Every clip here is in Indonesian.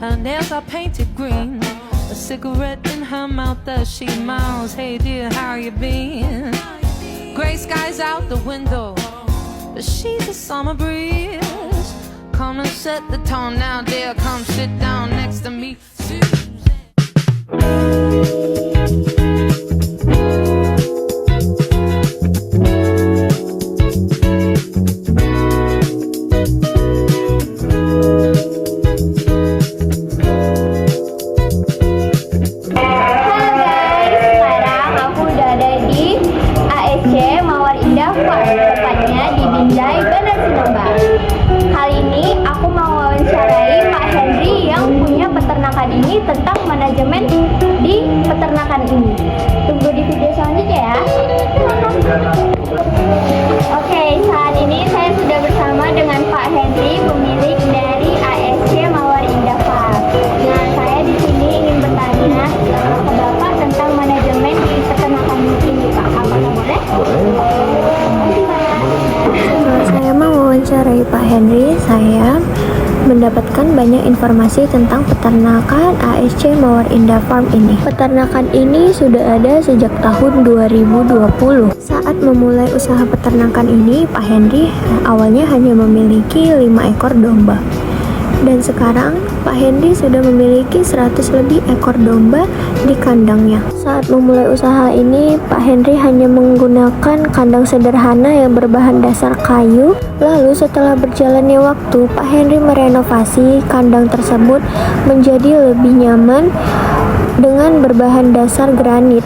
Her nails are painted green. A cigarette in her mouth as she smiles. Hey dear, how you been? Gray skies out the window, but she's a summer breeze. Come and set the tone now, dear. Come sit down next to me, Susan. Tentang manajemen di peternakan ini. Tunggu di video selanjutnya ya. Oke, saat ini saya sudah bersama dengan Pak Henry, pemilik dari ASC Mawar Indah Farm. Nah, saya di sini ingin bertanya ke Bapak tentang manajemen di peternakan ini, Pak. Apakah boleh? Saya mau wawancarai Pak Henry. Saya mendapatkan banyak informasi tentang peternakan ASC Mawar Indah Farm ini. Peternakan ini sudah ada sejak tahun 2020. Saat memulai usaha peternakan ini, Pak Henry awalnya hanya memiliki 5 ekor domba. Dan sekarang Pak Henry sudah memiliki 100 lebih ekor domba di kandangnya. Saat memulai usaha ini, Pak Henry hanya menggunakan kandang sederhana yang berbahan dasar kayu. Lalu setelah berjalannya waktu, Pak Henry merenovasi kandang tersebut menjadi lebih nyaman dengan berbahan dasar granit.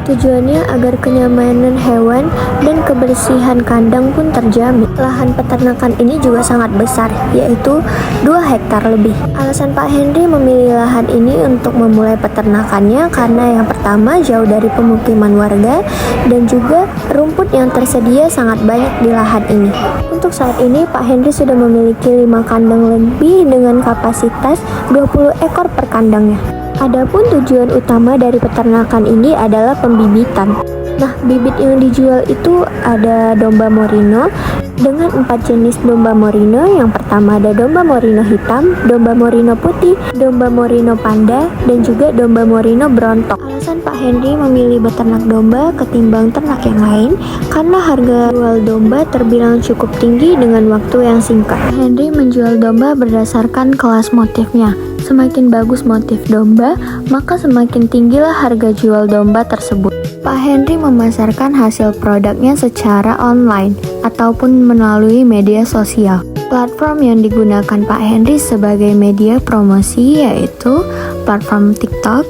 Tujuannya agar kenyamanan hewan dan kebersihan kandang pun terjamin. Lahan peternakan ini juga sangat besar, yaitu 2 hektar lebih. Alasan Pak Henry memilih lahan ini untuk memulai peternakannya karena yang pertama jauh dari pemukiman warga dan juga rumput yang tersedia sangat banyak di lahan ini. Untuk saat ini Pak Henry sudah memiliki 5 kandang lebih dengan kapasitas 20 ekor per kandangnya. Adapun tujuan utama dari peternakan ini adalah pembibitan. Nah, bibit yang dijual itu ada domba merino dengan 4 jenis domba merino. Yang pertama ada domba merino hitam, domba merino putih, domba merino panda, dan juga domba merino brontok. Alasan Pak Henry memilih beternak domba ketimbang ternak yang lain karena harga jual domba terbilang cukup tinggi dengan waktu yang singkat. Pak Henry menjual domba berdasarkan kelas motifnya. Semakin bagus motif domba, maka semakin tinggilah harga jual domba tersebut. Pak Henry memasarkan hasil produknya secara online ataupun melalui media sosial. Platform yang digunakan Pak Henry sebagai media promosi yaitu platform TikTok,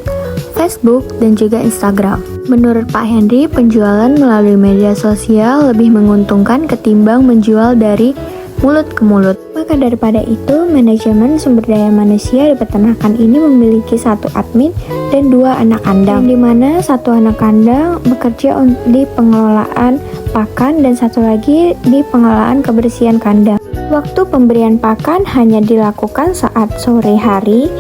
Facebook, dan juga Instagram. Menurut Pak Henry, penjualan melalui media sosial lebih menguntungkan ketimbang menjual dari mulut ke mulut. Maka daripada itu, manajemen sumber daya manusia di peternakan ini memiliki 1 admin dan 2 anak kandang, di mana 1 anak kandang bekerja di pengelolaan pakan dan 1 lagi di pengelolaan kebersihan kandang. Waktu pemberian pakan hanya dilakukan saat sore hari,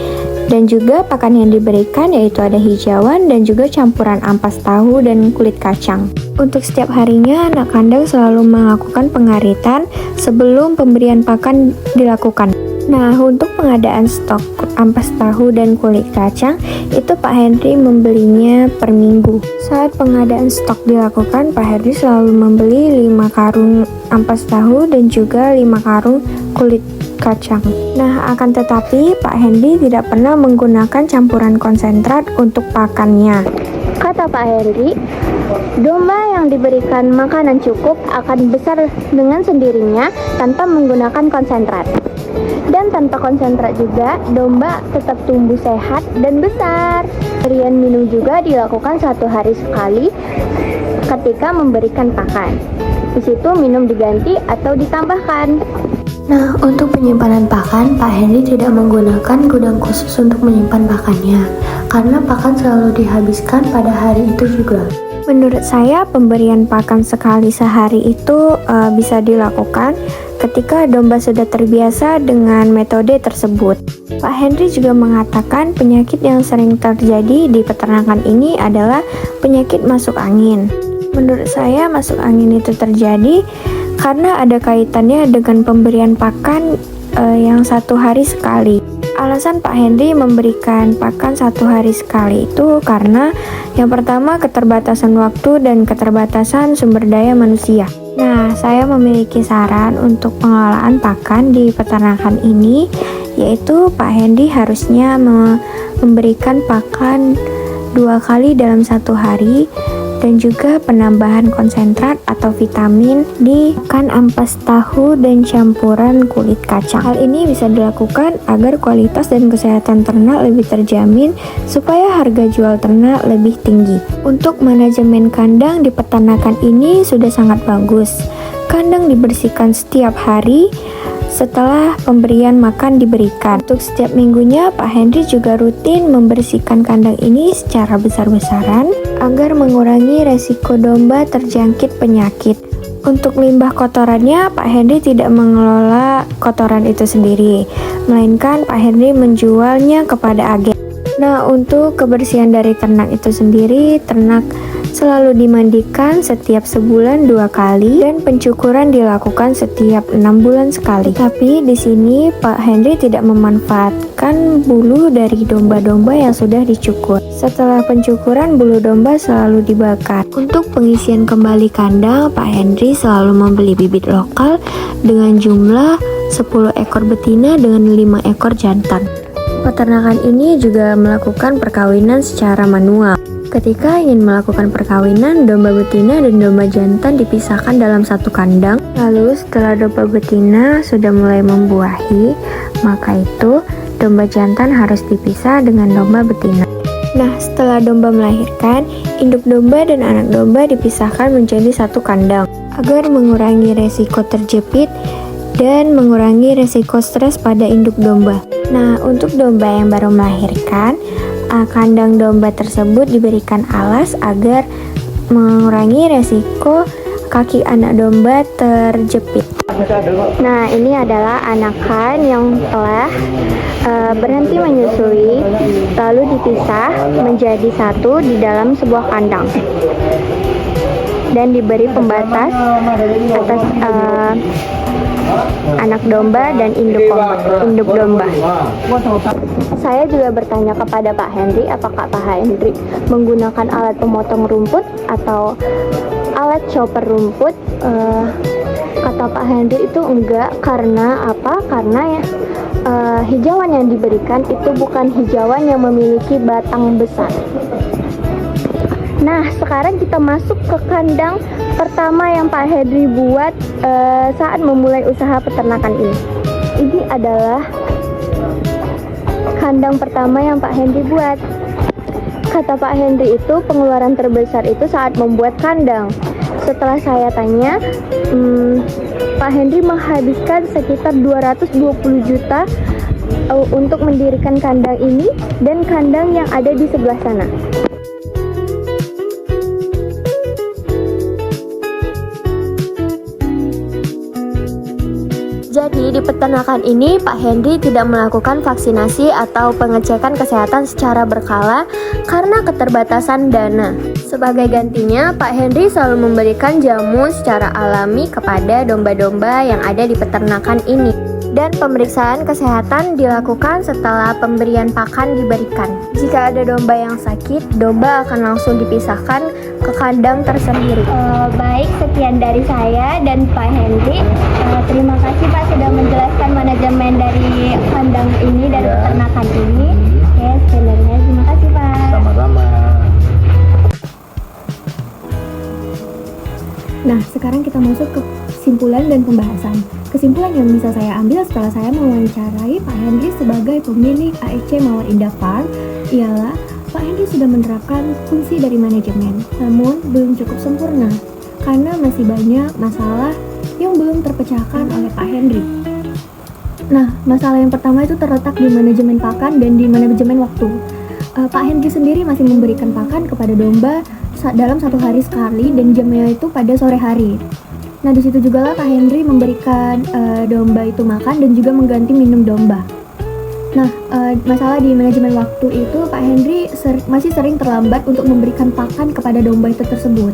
dan juga pakan yang diberikan yaitu ada hijauan dan juga campuran ampas tahu dan kulit kacang. Untuk setiap harinya, anak kandang selalu melakukan pengaritan sebelum pemberian pakan dilakukan. Nah, untuk pengadaan stok ampas tahu dan kulit kacang, itu Pak Henry membelinya per minggu. Saat pengadaan stok dilakukan, Pak Henry selalu membeli 5 karung ampas tahu dan juga 5 karung kulit kacang. Nah, akan tetapi Pak Henry tidak pernah menggunakan campuran konsentrat untuk pakannya. Kata Pak Henry, domba yang diberikan makanan cukup akan besar dengan sendirinya tanpa menggunakan konsentrat. Dan tanpa konsentrat juga, domba tetap tumbuh sehat dan besar. Pemberian minum juga dilakukan 1 hari sekali ketika memberikan pakan. Di situ minum diganti atau ditambahkan. Nah, untuk penyimpanan pakan, Pak Henry tidak menggunakan gudang khusus untuk menyimpan pakannya, karena pakan selalu dihabiskan pada hari itu juga. Menurut saya, pemberian pakan sekali sehari itu bisa dilakukan ketika domba sudah terbiasa dengan metode tersebut. Pak Henry juga mengatakan penyakit yang sering terjadi di peternakan ini adalah penyakit masuk angin. Menurut saya, masuk angin itu terjadi karena ada kaitannya dengan pemberian pakan yang 1 hari sekali. Alasan Pak Henry memberikan pakan 1 hari sekali itu karena yang pertama keterbatasan waktu dan keterbatasan sumber daya manusia. Nah, saya memiliki saran untuk pengelolaan pakan di peternakan ini, yaitu Pak Henry harusnya memberikan pakan 2 kali dalam 1 hari dan juga penambahan konsentrat atau vitamin di pakan ampas tahu dan campuran kulit kacang. Hal ini bisa dilakukan agar kualitas dan kesehatan ternak lebih terjamin supaya harga jual ternak lebih tinggi. Untuk manajemen kandang di peternakan ini sudah sangat bagus. Kandang dibersihkan setiap hari setelah pemberian makan diberikan. Untuk setiap minggunya, Pak Henry juga rutin membersihkan kandang ini secara besar-besaran agar mengurangi resiko domba terjangkit penyakit. Untuk limbah kotorannya, Pak Henry tidak mengelola kotoran itu sendiri, melainkan Pak Henry menjualnya kepada agen. Nah, untuk kebersihan dari ternak itu sendiri, ternak selalu dimandikan setiap sebulan 2 kali dan pencukuran dilakukan setiap 6 bulan sekali. Tapi di sini Pak Henry tidak memanfaatkan bulu dari domba-domba yang sudah dicukur. Setelah pencukuran, bulu domba selalu dibakar. Untuk pengisian kembali kandang, Pak Henry selalu membeli bibit lokal dengan jumlah 10 ekor betina dengan 5 ekor jantan. Peternakan ini juga melakukan perkawinan secara manual. Ketika ingin melakukan perkawinan, domba betina dan domba jantan dipisahkan dalam satu kandang. Lalu setelah domba betina sudah mulai membuahi, maka itu domba jantan harus dipisah dengan domba betina. Nah, setelah domba melahirkan, induk domba dan anak domba dipisahkan menjadi satu kandang agar mengurangi resiko terjepit dan mengurangi resiko stres pada induk domba. Nah, untuk domba yang baru melahirkan, kandang domba tersebut diberikan alas agar mengurangi resiko kaki anak domba terjepit. Nah, ini adalah anakan yang telah berhenti menyusui, lalu dipisah menjadi satu di dalam sebuah kandang dan diberi pembatas atas anak domba dan induk domba. Saya juga bertanya kepada Pak Henry, apakah Pak Henry menggunakan alat pemotong rumput atau alat chopper rumput. Kata Pak Henry itu enggak, karena apa? Karena hijauan yang diberikan itu bukan hijauan yang memiliki batang besar. Nah, sekarang kita masuk ke kandang pertama yang Pak Henry buat saat memulai usaha peternakan ini. Ini adalah kandang pertama yang Pak Henry buat. Kata Pak Henry itu pengeluaran terbesar itu saat membuat kandang. Setelah saya tanya, Pak Henry menghabiskan sekitar 220 juta untuk mendirikan kandang ini dan kandang yang ada di sebelah sana. Jadi di peternakan ini Pak Henry tidak melakukan vaksinasi atau pengecekan kesehatan secara berkala karena keterbatasan dana. Sebagai gantinya, Pak Henry selalu memberikan jamu secara alami kepada domba-domba yang ada di peternakan ini. Dan pemeriksaan kesehatan dilakukan setelah pemberian pakan diberikan. Jika ada domba yang sakit, domba akan langsung dipisahkan ke kandang tersendiri. Baik, sekian dari saya dan Pak Henry. Terima kasih Pak sudah menjelaskan manajemen dari kandang ini, dari peternakan ini. Ya, sekian dari saya. Terima kasih Pak. Sama-sama. Nah, sekarang kita masuk ke kesimpulan dan pembahasan. Kesimpulan yang bisa saya ambil setelah saya mewawancarai Pak Henry sebagai pemilik ASC Mawar Indah Farm ialah Pak Henry sudah menerapkan fungsi dari manajemen, namun belum cukup sempurna karena masih banyak masalah yang belum terpecahkan oleh Pak Henry. Nah, masalah yang pertama itu terletak di manajemen pakan dan di manajemen waktu. Pak Henry sendiri masih memberikan pakan kepada domba dalam 1 hari sekali dan jamnya itu pada sore hari. Nah, di situ juga lah Pak Henry memberikan domba itu makan dan juga mengganti minum domba. Nah, masalah di manajemen waktu itu Pak Henry masih sering terlambat untuk memberikan pakan kepada domba itu tersebut.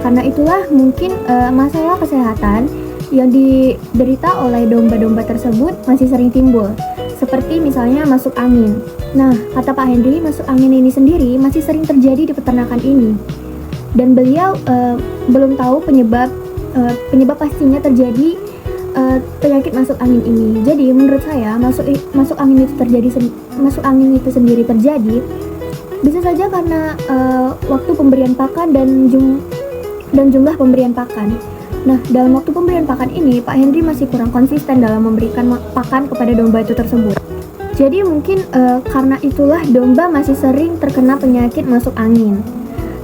Karena itulah mungkin masalah kesehatan yang diderita oleh domba-domba tersebut masih sering timbul. seperti misalnya masuk angin. Nah, kata Pak Henry, masuk angin ini sendiri masih sering terjadi di peternakan ini. Dan beliau belum tahu penyebab pastinya terjadi penyakit masuk angin ini. Jadi menurut saya masuk angin itu sendiri terjadi bisa saja karena waktu pemberian pakan dan jumlah pemberian pakan. Nah, dalam waktu pemberian pakan ini Pak Henry masih kurang konsisten dalam memberikan pakan kepada domba itu tersebut. Jadi mungkin karena itulah domba masih sering terkena penyakit masuk angin.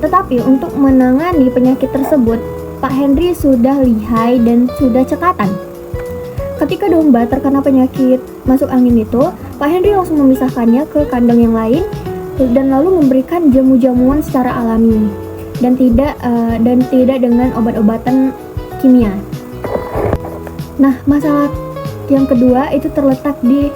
Tetapi untuk menangani penyakit tersebut Pak Henry sudah lihai dan sudah cekatan. Ketika domba terkena penyakit masuk angin itu, Pak Henry langsung memisahkannya ke kandang yang lain dan lalu memberikan jamu-jamuan secara alami dan tidak dengan obat-obatan kimia. Nah, masalah yang kedua itu terletak di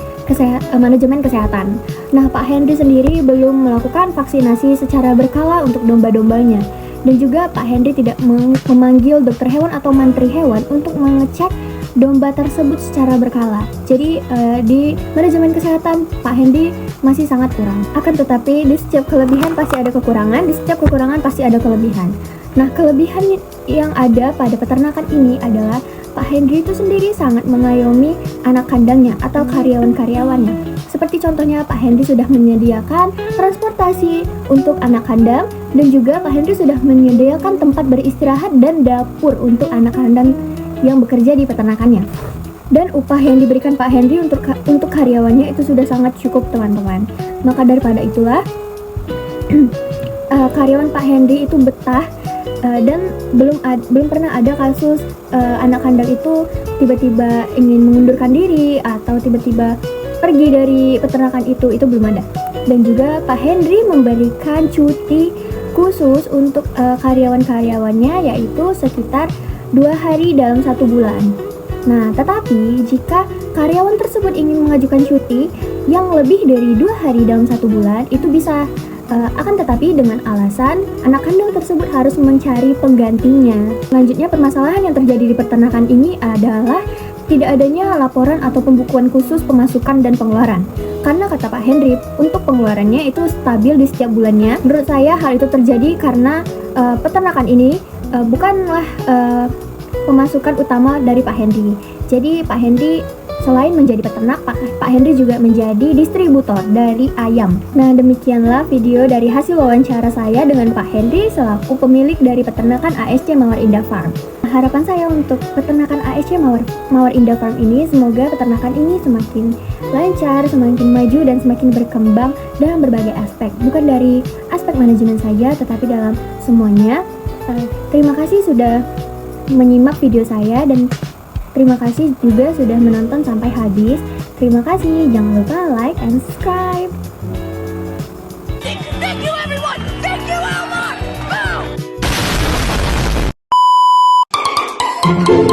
manajemen kesehatan. Nah, Pak Henry sendiri belum melakukan vaksinasi secara berkala untuk domba-dombanya. Dan juga Pak Henry tidak memanggil dokter hewan atau mantri hewan untuk mengecek domba tersebut secara berkala. Jadi di manajemen kesehatan Pak Henry masih sangat kurang. Akan tetapi di setiap kelebihan pasti ada kekurangan, di setiap kekurangan pasti ada kelebihan. Nah, kelebihan yang ada pada peternakan ini adalah Pak Henry itu sendiri sangat mengayomi anak kandangnya atau karyawan-karyawannya. Seperti contohnya Pak Henry sudah menyediakan transportasi untuk anak kandang dan juga Pak Henry sudah menyediakan tempat beristirahat dan dapur untuk anak kandang yang bekerja di peternakannya. Dan upah yang diberikan Pak Henry untuk karyawannya itu sudah sangat cukup, teman-teman. Maka daripada itulah karyawan Pak Henry itu betah dan belum pernah ada kasus anak kandang itu tiba-tiba ingin mengundurkan diri atau tiba-tiba pergi dari peternakan itu belum ada. Dan juga Pak Henry memberikan cuti khusus untuk karyawan-karyawannya, yaitu sekitar 2 hari dalam 1 bulan. Nah, tetapi jika karyawan tersebut ingin mengajukan cuti yang lebih dari 2 hari dalam 1 bulan, itu bisa. Akan tetapi dengan alasan anak kandang tersebut harus mencari penggantinya. Selanjutnya, permasalahan yang terjadi di peternakan ini adalah tidak adanya laporan atau pembukuan khusus pemasukan dan pengeluaran. Karena kata Pak Henry, untuk pengeluarannya itu stabil di setiap bulannya. Menurut saya hal itu terjadi karena peternakan ini bukanlah pemasukan utama dari Pak Henry. Jadi Pak Henry selain menjadi peternak, Pak Henry juga menjadi distributor dari ayam. Nah, demikianlah video dari hasil wawancara saya dengan Pak Henry selaku pemilik dari peternakan ASC Mawar Indah Farm. Harapan saya untuk peternakan ASC Mawar Indah Farm ini, semoga peternakan ini semakin lancar, semakin maju, dan semakin berkembang dalam berbagai aspek. Bukan dari aspek manajemen saja, tetapi dalam semuanya. Terima kasih sudah menyimak video saya dan terima kasih juga sudah menonton sampai habis. Terima kasih, jangan lupa like and subscribe. Thank you everyone! Thank you Elmar! Boom!